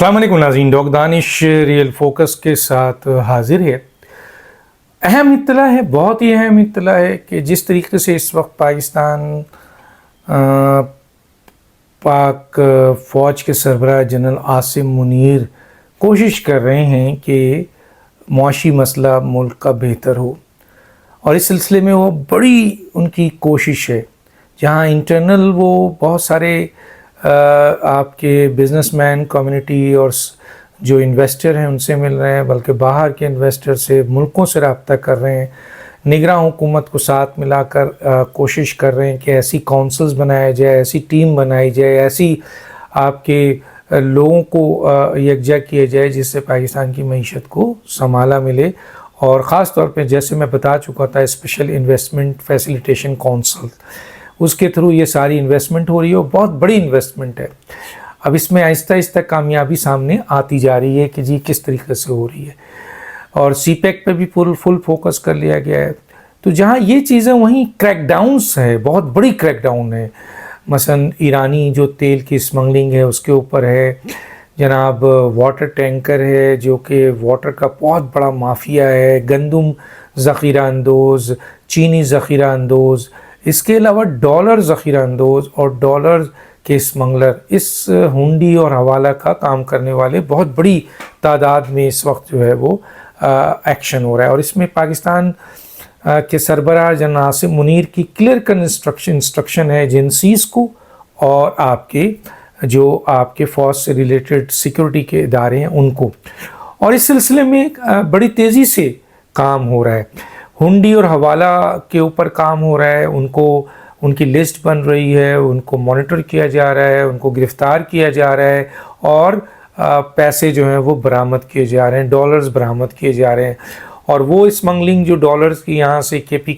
السلام علیکم ناظرین، ڈاکٹر دانش ریئل فوکس کے ساتھ حاضر ہے۔ اہم اطلاع ہے، بہت ہی اہم اطلاع ہے کہ جس طریقے سے اس وقت پاکستان پاک فوج کے سربراہ جنرل عاصم منیر کوشش کر رہے ہیں کہ معاشی مسئلہ ملک کا بہتر ہو، اور اس سلسلے میں وہ بڑی ان کی کوشش ہے، جہاں انٹرنل وہ بہت سارے آپ کے بزنس مین کمیونٹی اور جو انویسٹر ہیں ان سے مل رہے ہیں، بلکہ باہر کے انویسٹر سے، ملکوں سے رابطہ کر رہے ہیں، نگراں حکومت کو ساتھ ملا کر کوشش کر رہے ہیں کہ ایسی کونسلز بنایا جائے، ایسی ٹیم بنائی جائے، ایسی آپ کے لوگوں کو یکجا کیا جائے جس سے پاکستان کی معیشت کو سنبھالا ملے، اور خاص طور پہ جیسے میں بتا چکا تھا اسپیشل انویسٹمنٹ فیسیلیٹیشن کونسل، اس کے تھرو یہ ساری انویسٹمنٹ ہو رہی ہے، اور بہت بڑی انویسٹمنٹ ہے۔ اب اس میں آہستہ آہستہ کامیابی سامنے آتی جا رہی ہے کہ جی کس طریقے سے ہو رہی ہے، اور سی پیک پہ بھی فل فوکس کر لیا گیا ہے۔ تو جہاں یہ چیزیں، وہیں کریک ڈاؤنس ہے، بہت بڑی کریک ڈاؤن ہے، مثلا ایرانی جو تیل کی اسمگلنگ ہے اس کے اوپر ہے، جناب واٹر ٹینکر ہے جو کہ واٹر کا بہت بڑا مافیا ہے، گندم ذخیرہ اندوز، چینی ذخیرہ اندوز، اس کے علاوہ ڈالر ذخیرہ اندوز اور ڈالر کے اسمگلر، اس ہنڈی اور حوالہ کا کام کرنے والے بہت بڑی تعداد میں اس وقت جو ہے وہ ایکشن ہو رہا ہے، اور اس میں پاکستان کے سربراہ جنرل عاصم منیر کی کلیئر کٹ انسٹرکشن ہے ایجنسیز کو اور آپ کے جو آپ کے فوج سے ریلیٹڈ سیکورٹی کے ادارے ہیں ان کو، اور اس سلسلے میں بڑی تیزی سے کام ہو رہا ہے۔ ہنڈی اور حوالہ کے اوپر کام ہو رہا ہے، ان کی لسٹ بن رہی ہے، ان کو مانیٹر کیا جا رہا ہے، ان کو گرفتار کیا جا رہا ہے، اور پیسے جو ہیں وہ برآمد کیے جا رہے ہیں، ڈالرز برآمد کیے جا رہے ہیں، اور وہ اسمگلنگ جو ڈالرز کی یہاں سے کے پی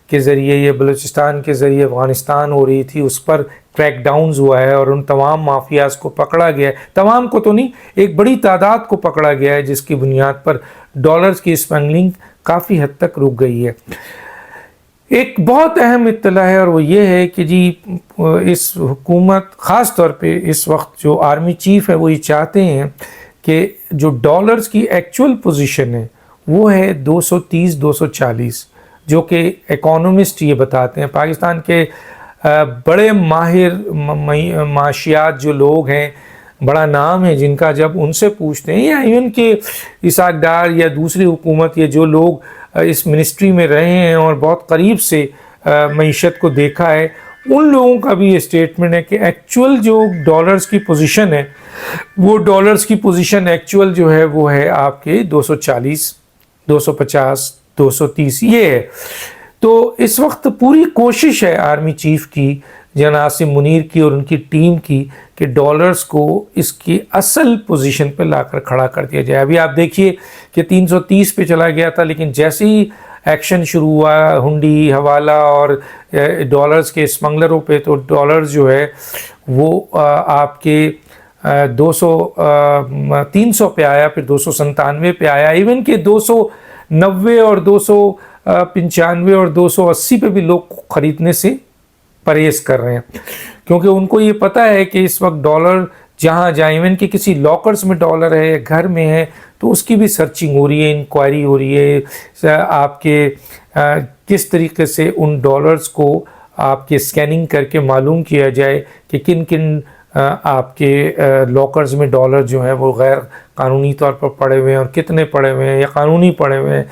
کے ذریعے یا بلوچستان کے ذریعے افغانستان ہو رہی تھی، اس پر کریک ڈاؤنز ہوا ہے، اور ان تمام مافیاز کو پکڑا گیا ہے، تمام کو تو نہیں، ایک بڑی تعداد کو پکڑا گیا ہے، جس کی بنیاد پر ڈالرز کی اسمگلنگ کافی حد تک رک گئی ہے۔ ایک بہت اہم اطلاع ہے، اور وہ یہ ہے کہ جی اس حکومت، خاص طور پہ اس وقت جو آرمی چیف ہے وہ یہ چاہتے ہیں کہ جو ڈالرز کی ایکچول پوزیشن ہے وہ ہے 230 240، جو کہ اکانومسٹ یہ بتاتے ہیں، پاکستان کے بڑے ماہر معاشیات جو لوگ ہیں، بڑا نام ہے جن کا، جب ان سے پوچھتے ہیں، یا ایون کہ اسحاق ڈار یا دوسری حکومت یا جو لوگ اس منسٹری میں رہے ہیں اور بہت قریب سے معیشت کو دیکھا ہے، ان لوگوں کا بھی یہ اسٹیٹمنٹ ہے کہ ایکچول جو ڈالرز کی پوزیشن ہے، وہ ڈالرز کی پوزیشن ایکچول جو ہے وہ ہے آپ کے 240 250 230 یہ ہے۔ تو اس وقت پوری کوشش ہے آرمی چیف کی، جنرل عاصم منیر کی اور ان کی ٹیم کی، کہ ڈالرز کو اس کی اصل پوزیشن پہ لا کر کھڑا کر دیا جائے۔ ابھی آپ دیکھیے کہ 330 پہ چلا گیا تھا، لیکن جیسے ہی ایکشن شروع ہوا ہنڈی، حوالہ اور ڈالرز کے اسمگلروں پہ، تو ڈالرز جو ہے وہ آپ کے 300 پہ آیا، پھر 297 پہ آیا، ایون کہ 290 اور 295 اور 280 پہ بھی لوگ خریدنے سے پرہیز کر رہے ہیں، کیونکہ ان کو یہ پتہ ہے کہ اس وقت ڈالر جہاں ایون کہ کسی لاکرز میں ڈالر ہے، گھر میں ہے، تو اس کی بھی سرچنگ ہو رہی ہے، انکوائری ہو رہی ہے، آپ کے کس طریقے سے ان ڈالرز کو آپ کے اسکیننگ کر کے معلوم کیا جائے کہ کن کن آپ کے لاکرز میں ڈالر جو ہیں وہ غیر قانونی طور پر پڑے ہوئے ہیں، اور کتنے پڑے ہوئے ہیں، یا قانونی پڑے ہوئے ہیں،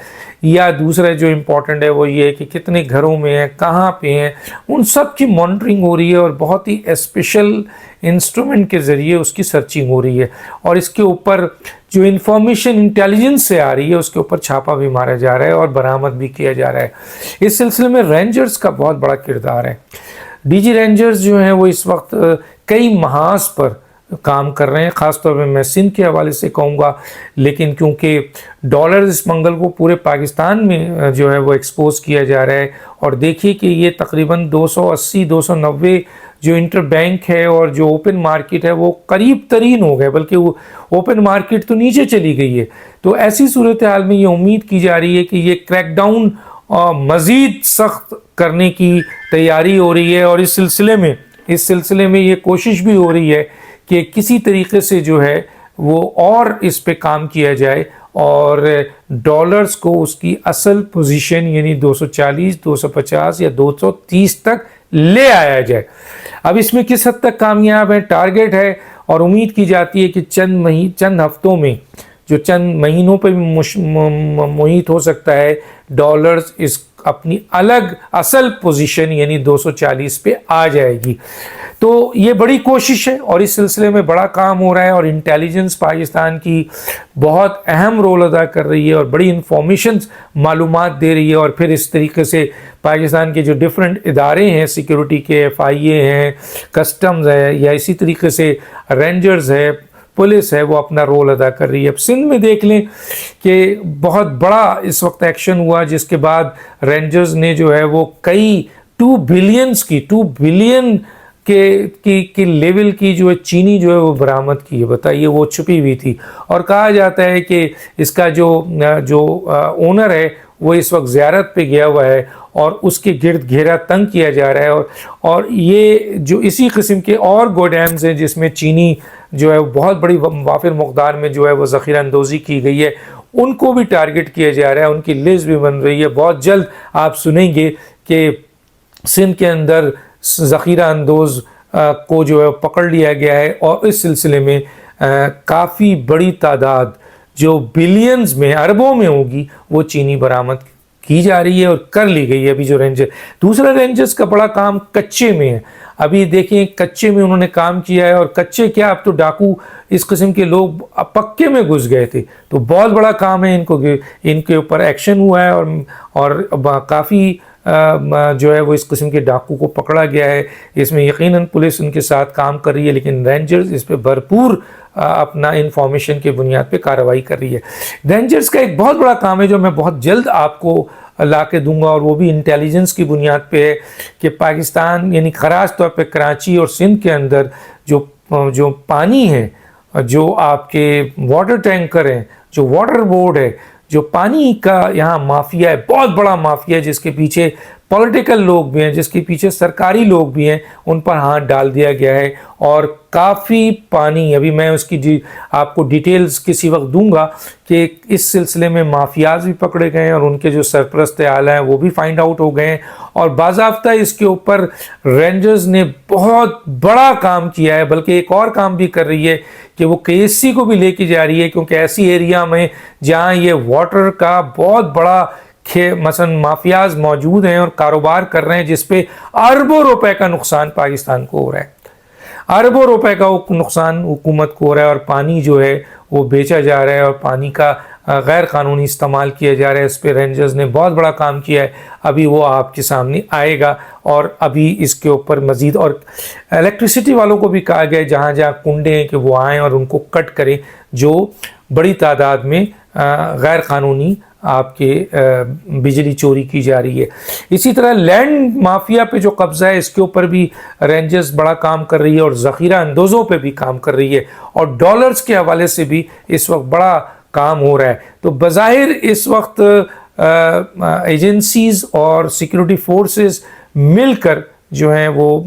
یا دوسرا جو امپورٹنٹ ہے وہ یہ ہے کہ کتنے گھروں میں ہیں، کہاں پہ ہیں، ان سب کی مانیٹرنگ ہو رہی ہے، اور بہت ہی اسپیشل انسٹرومنٹ کے ذریعے اس کی سرچنگ ہو رہی ہے، اور اس کے اوپر جو انفارمیشن انٹیلیجنس سے آ رہی ہے اس کے اوپر چھاپا بھی مارا جا رہا ہے اور برآمد بھی کیا جا رہا ہے۔ اس سلسلے میں رینجرز کا بہت بڑا کردار ہے۔ ڈی جی رینجرز جو ہیں وہ اس وقت کئی محاذ پر کام کر رہے ہیں، خاص طور پہ میں سندھ کے حوالے سے کہوں گا، لیکن کیونکہ ڈالر اسمگل کو پورے پاکستان میں جو ہے وہ ایکسپوز کیا جا رہا ہے، اور دیکھیے کہ یہ تقریباً 280 290 جو انٹر بینک ہے اور جو اوپن مارکیٹ ہے وہ قریب ترین ہو گئے، بلکہ وہ اوپن مارکیٹ تو نیچے چلی گئی ہے۔ تو ایسی صورتحال میں یہ امید کی جا رہی ہے کہ یہ کریک ڈاؤن مزید سخت کرنے کی تیاری ہو رہی ہے، اور اس سلسلے میں یہ کوشش بھی ہو رہی ہے کہ کسی طریقے سے جو ہے وہ اور اس پہ کام کیا جائے اور ڈالرز کو اس کی اصل پوزیشن یعنی 240 250 یا 230 تک لے آیا جائے۔ اب اس میں کس حد تک کامیاب ہے؟ ٹارگٹ ہے اور امید کی جاتی ہے کہ چند ہفتوں میں، جو چند مہینوں پہ محیط ہو سکتا ہے، ڈالرز اس اپنی الگ اصل پوزیشن یعنی 240 پہ آ جائے گی۔ تو یہ بڑی کوشش ہے اور اس سلسلے میں بڑا کام ہو رہا ہے، اور انٹیلیجنس پاکستان کی بہت اہم رول ادا کر رہی ہے اور بڑی انفارمیشنز معلومات دے رہی ہے، اور پھر اس طریقے سے پاکستان کے جو ڈیفرنٹ ادارے ہیں سیکیورٹی کے، FIA ہیں، کسٹمز ہے، یا اسی طریقے سے رینجرز ہے، پولیس ہے، وہ اپنا رول ادا کر رہی ہے۔ اب سندھ میں دیکھ لیں کہ بہت بڑا اس وقت ایکشن ہوا، جس کے بعد رینجرز نے جو ہے وہ کئی 2 بلین کی لیول کی جو ہے چینی جو ہے وہ برآمد کی ہے۔ بتائیے، وہ چھپی ہوئی تھی، اور کہا جاتا ہے کہ اس کا جو اونر ہے وہ اس وقت زیارت پہ گیا ہوا ہے اور اس کے گرد گھیرا تنگ کیا جا رہا ہے، اور یہ جو اسی قسم کے اور گوڈیمز ہیں جس میں چینی جو ہے بہت بڑی وافر مقدار میں جو ہے وہ ذخیرہ اندوزی کی گئی ہے، ان کو بھی ٹارگٹ کیا جا رہا ہے، ان کی لسٹ بھی بن رہی ہے۔ بہت جلد آپ سنیں گے کہ سندھ کے اندر ذخیرہ اندوز کو جو ہے پکڑ لیا گیا ہے، اور اس سلسلے میں کافی بڑی تعداد جو بلینز میں، اربوں میں ہوگی، وہ چینی برآمد کی جا رہی ہے اور کر لی گئی ہے۔ ابھی جو دوسرا رینجرز کا بڑا کام کچے میں ہے۔ ابھی دیکھیں کچے میں انہوں نے کام کیا ہے، اور کچے کیا، اب تو ڈاکو اس قسم کے لوگ پکے میں گھس گئے تھے، تو بہت بڑا کام ہے، ان کے اوپر ایکشن ہوا ہے، اور کافی جو ہے وہ اس قسم کے ڈاکو کو پکڑا گیا ہے۔ اس میں یقیناً پولیس ان کے ساتھ کام کر رہی ہے، لیکن رینجرز اس پہ بھرپور اپنا انفارمیشن کے بنیاد پہ کارروائی کر رہی ہے۔ رینجرز کا ایک بہت بڑا کام ہے جو میں بہت جلد آپ کو لا کے دوں گا، اور وہ بھی انٹیلیجنس کی بنیاد پہ ہے، کہ پاکستان یعنی خاص طور پہ کراچی اور سندھ کے اندر جو پانی ہے، جو آپ کے واٹر ٹینکر ہیں، جو واٹر بورڈ ہے، جو پانی کا یہاں مافیا ہے، بہت بڑا مافیا ہے، جس کے پیچھے پولیٹیکل لوگ بھی ہیں، جس کے پیچھے سرکاری لوگ بھی ہیں، ان پر ہاتھ ڈال دیا گیا ہے، اور کافی پانی، ابھی میں اس کی آپ کو ڈیٹیلز کسی وقت دوں گا کہ اس سلسلے میں مافیاز بھی پکڑے گئے ہیں، اور ان کے جو سرپرست اعلیٰ ہیں وہ بھی فائنڈ آؤٹ ہو گئے ہیں، اور باضابطہ اس کے اوپر رینجرز نے بہت بڑا کام کیا ہے، بلکہ ایک اور کام بھی کر رہی ہے کہ وہ KSC کو بھی لے کے جا رہی ہے، کیونکہ ایسی ایریا میں جہاں یہ واٹر کا بہت بڑا مثلا مافیاز موجود ہیں اور کاروبار کر رہے ہیں، جس پہ اربوں روپے کا نقصان پاکستان کو ہو رہا ہے، اربوں روپے کا نقصان حکومت کو ہو رہا ہے، اور پانی جو ہے وہ بیچا جا رہا ہے، اور پانی کا غیر قانونی استعمال کیا جا رہا ہے۔ اس پہ رینجرز نے بہت بڑا کام کیا ہے، ابھی وہ آپ کے سامنے آئے گا، اور ابھی اس کے اوپر مزید، اور الیکٹریسٹی والوں کو بھی کہا گیا جہاں جہاں کنڈے ہیں کہ وہ آئیں اور ان کو کٹ کریں، جو بڑی تعداد میں غیر قانونی آپ کے بجلی چوری کی جا رہی ہے۔ اسی طرح لینڈ مافیا پہ جو قبضہ ہے، اس کے اوپر بھی رینجرز بڑا کام کر رہی ہے، اور ذخیرہ اندوزوں پہ بھی کام کر رہی ہے، اور ڈالرز کے حوالے سے بھی اس وقت بڑا کام ہو رہا ہے۔ تو بظاہر اس وقت ایجنسیز اور سیکیورٹی فورسز مل کر جو ہیں وہ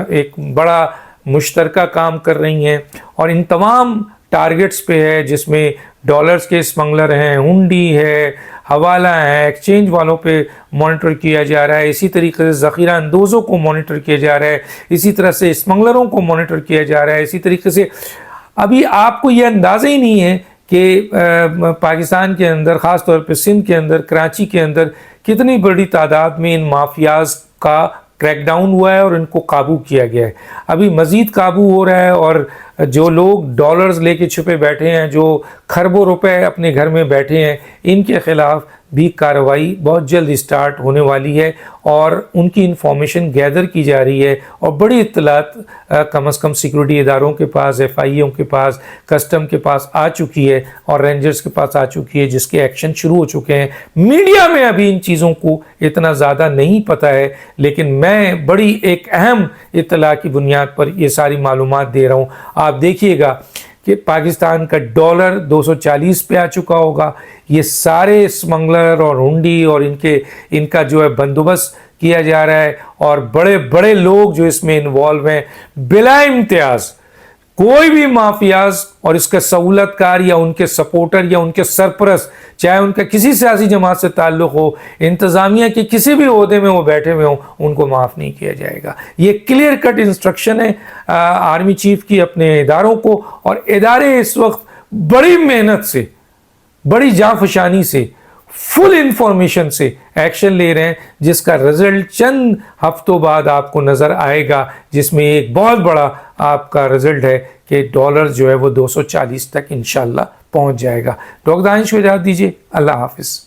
ایک بڑا مشترکہ کام کر رہی ہیں، اور ان تمام ٹارگٹس پہ ہے، جس میں ڈالرز کے اسمگلر ہیں، ہنڈی ہے، حوالہ ہے، ایکسچینج والوں پہ مانیٹر کیا جا رہا ہے، اسی طریقے سے ذخیرہ اندوزوں کو مانیٹر کیا جا رہا ہے، اسی طرح سے اسمگلروں کو مانیٹر کیا جا رہا ہے، اسی طریقے سے ابھی آپ کو یہ اندازہ ہی نہیں ہے کہ پاکستان کے اندر، خاص طور پہ سندھ کے اندر، کراچی کے اندر کتنی بڑی تعداد میں ان مافیاز کا کریک ڈاؤن ہوا ہے اور ان کو قابو کیا گیا ہے۔ ابھی مزید قابو ہو رہا ہے، اور جو لوگ ڈالرز لے کے چھپے بیٹھے ہیں، جو خربوں روپے اپنے گھر میں بیٹھے ہیں، ان کے خلاف بھی کارروائی بہت جلد اسٹارٹ ہونے والی ہے، اور ان کی انفارمیشن گیدر کی جا رہی ہے، اور بڑی اطلاعات کم از کم سیکورٹی اداروں کے پاس، FIA کے پاس، کسٹم کے پاس آ چکی ہے، اور رینجرز کے پاس آ چکی ہے، جس کے ایکشن شروع ہو چکے ہیں۔ میڈیا میں ابھی ان چیزوں کو اتنا زیادہ نہیں پتہ ہے، لیکن میں بڑی ایک اہم اطلاع کی بنیاد پر یہ ساری معلومات دے رہا ہوں۔ آپ دیکھیے گا کہ پاکستان کا ڈالر 240 پہ آ چکا ہوگا، یہ سارے اسمگلر اور ہنڈی اور ان کا جو ہے بندوبست کیا جا رہا ہے، اور بڑے بڑے لوگ جو اس میں انوالو ہیں، بلا امتیاز کوئی بھی مافیاز اور اس کے سہولت کار یا ان کے سپورٹر یا ان کے سرپرست، چاہے ان کا کسی سیاسی جماعت سے تعلق ہو، انتظامیہ کے کسی بھی عہدے میں وہ بیٹھے ہوئے ہوں، ان کو معاف نہیں کیا جائے گا۔ یہ کلیئر کٹ انسٹرکشن ہے آرمی چیف کی اپنے اداروں کو، اور ادارے اس وقت بڑی محنت سے، بڑی جانفشانی سے، فل انفارمیشن سے ایکشن لے رہے ہیں، جس کا رزلٹ چند ہفتوں بعد آپ کو نظر آئے گا، جس میں ایک بہت بڑا آپ کا رزلٹ ہے کہ ڈالر جو ہے وہ 240 تک انشاءاللہ پہنچ جائے گا۔ ڈاکٹر دانش کو اجازت دیجیے، اللہ حافظ۔